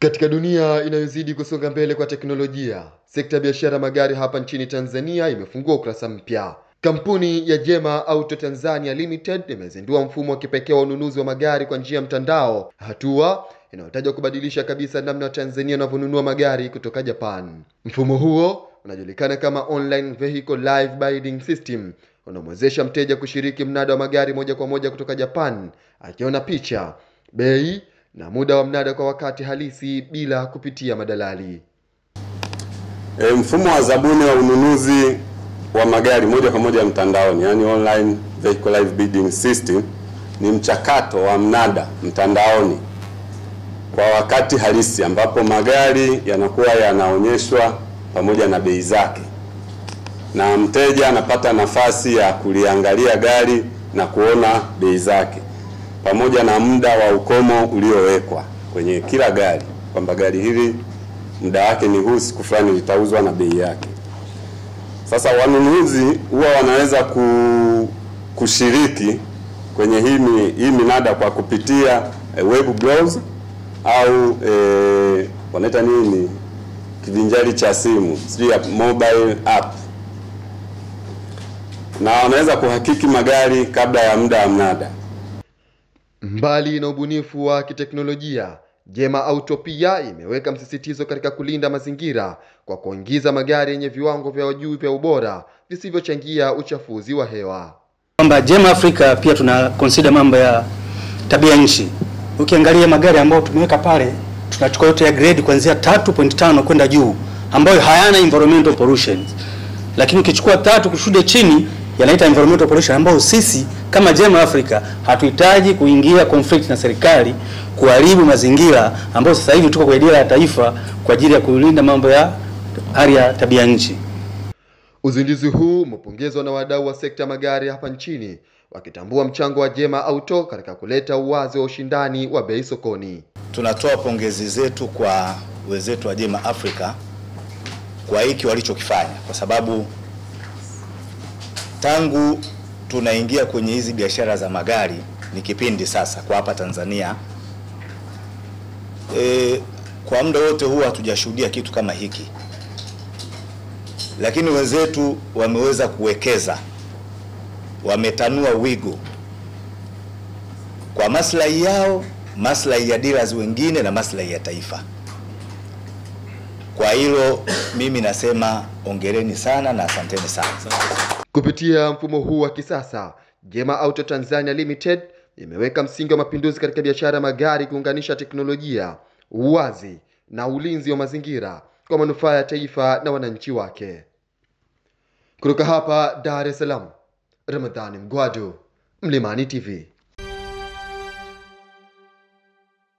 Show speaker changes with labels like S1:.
S1: Katika dunia inayozidi kusonga mbele kwa teknolojia, sekta ya biashara magari hapa nchini Tanzania imefungua ukurasa mpya. Kampuni ya Jema Auto Tanzania Limited imezindua mfumo wa kipekee wa ununuzi wa magari kwa njia ya mtandao, hatua inayotajwa kubadilisha kabisa namna Tanzania wanavyonunua magari kutoka Japan. Mfumo huo unajulikana kama Online Vehicle Live Bidding System, unamwezesha mteja kushiriki mnada wa magari moja kwa moja kutoka Japan, akiona picha, bei na muda wa mnada kwa wakati halisi bila kupitia madalali.
S2: Mfumo wa zabuni wa ununuzi wa magari moja kwa moja mtandaoni, yani Online Vehicle Live Bidding System, ni mchakato wa mnada mtandaoni kwa wakati halisi ambapo magari yanakuwa yanaonyeshwa pamoja na bei zake, na mteja anapata nafasi ya kuliangalia gari na kuona bei zake pamoja na muda wa ukomo uliowekwa kwenye kila gari, kwamba gari hili muda wake ni huu, siku fulani litauzwa na bei yake. Sasa wanunuzi huwa wanaweza kushiriki kwenye hii minada kwa kupitia web browser au wanaita nini, kivinjari cha simu, mobile app, na wanaweza kuhakiki magari kabla ya muda wa mnada.
S1: Mbali na ubunifu wa kiteknolojia, Jema Auto pia imeweka msisitizo katika kulinda mazingira kwa kuingiza magari yenye viwango vya juu vya ubora visivyochangia uchafuzi wa hewa.
S3: Kwamba Jema Africa pia tuna consider mambo ya tabia nchi. Ukiangalia magari ambayo tumeweka pale, tunachukua yote ya grade kuanzia 3.5 kwenda juu, ambayo hayana environmental pollution. Lakini ukichukua 3 kushude chini, yanaita environmental pollution, ambayo sisi kama Jema Africa hatuhitaji kuingia conflict na serikali kuharibu mazingira, ambayo sasa hivi tuko kwa dira ya taifa kwa ajili ya kulinda mambo ya hali ya tabia nchi.
S1: Uzinduzi huu umepongezwa na wadau wa sekta magari hapa nchini, wakitambua mchango wa Jema Auto katika kuleta uwazi wa ushindani wa bei sokoni.
S4: Tunatoa pongezi zetu kwa wenzetu wa Jema Africa kwa hiki walichokifanya, kwa sababu tangu tunaingia kwenye hizi biashara za magari ni kipindi sasa kwa hapa Tanzania, kwa muda wote huu hatujashuhudia kitu kama hiki, lakini wenzetu wameweza kuwekeza, wametanua wigo kwa maslahi yao, maslahi ya dealers wengine na maslahi ya taifa. Kwa hilo mimi nasema ongereni sana na asanteni sana.
S1: Kupitia mfumo huu wa kisasa, Jema Auto Tanzania Limited imeweka msingi wa mapinduzi katika biashara magari, kuunganisha teknolojia, uwazi na ulinzi wa mazingira kwa manufaa ya taifa na wananchi wake. Kutoka hapa Dar es Salaam, Ramadhani Mgwadu, Mlimani TV.